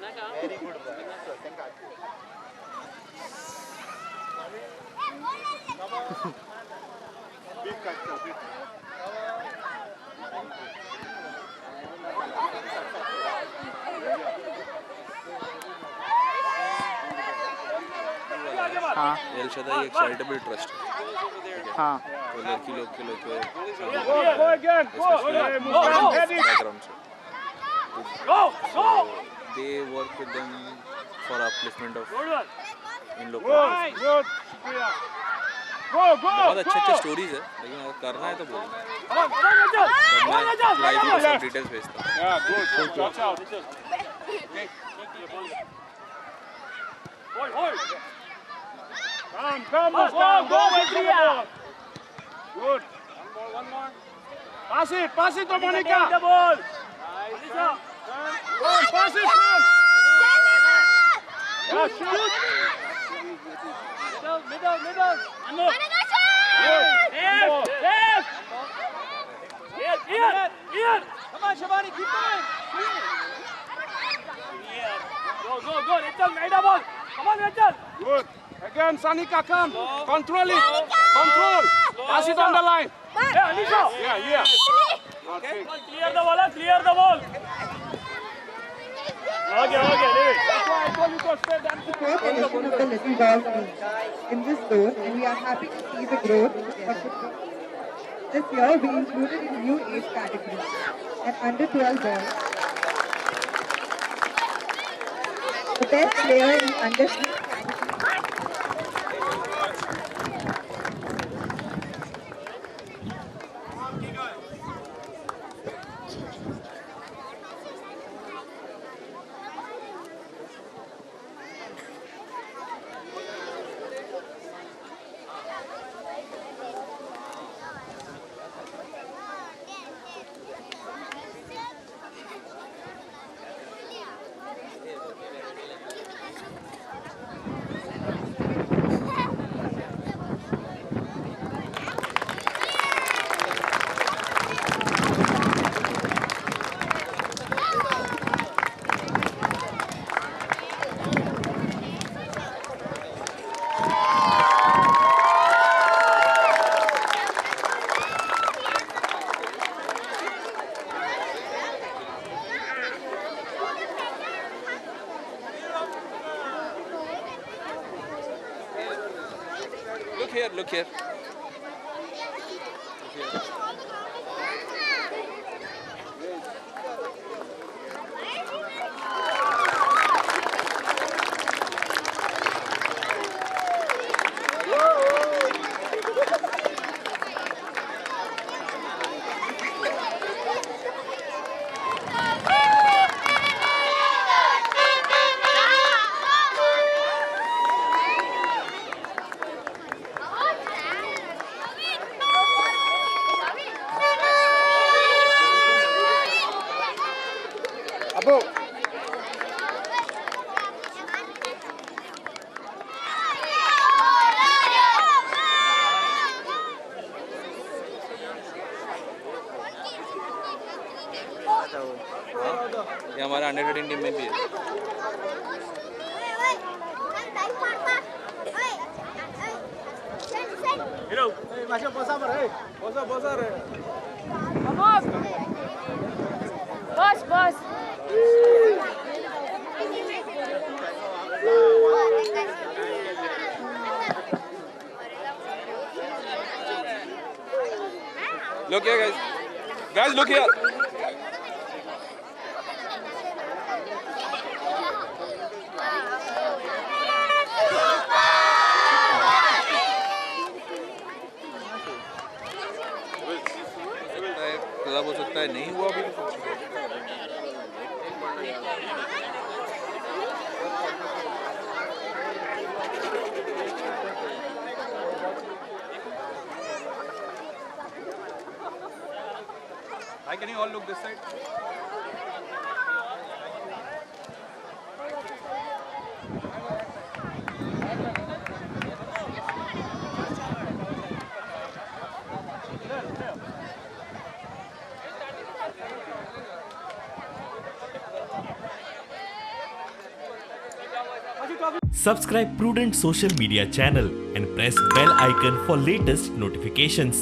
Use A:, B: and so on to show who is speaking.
A: Very good. Thank God. Big catcher, big.
B: हाँ
C: एलशदाई एक charitable trust
B: हाँ
C: तो लड़की लोग के बैकग्राउंड से they work with them for upliftment of इन लोग बहुत अच्छे अच्छे स्टोरीज है लेकिन अगर करना है तो बोलो मैं लाइव में सब डिटेल्स भेजता हूँ
D: Come, go with the ball. Good. One more. Pass it to Monica. The ball. Go, pass it, son. Yeah, shoot. Middle. Here. Come on, Shabani, keep going. Go. Rachel, made a ball. Come on, Rachel. Good. Again, Sanika, come. Control it. Control. Pass it on the line. Yeah, Anisha. Yeah. Okay. Clear the ball. Okay, leave it. That's why I told you to stay there.
E: Fourth edition of the Little Ball Team in this zone, and we are happy to see the growth of the team. This year, we included a new age category, an under-12 ball. The best player in under-12 category.
C: Look here. ये हमारा under 13 team में भी है
F: बस
C: Look here, guys. Guys, look here. हो सकता है नहीं हुआ अभी तो Hi, can you all look this side?
F: Subscribe Prudent social media channel and press bell icon for latest notifications.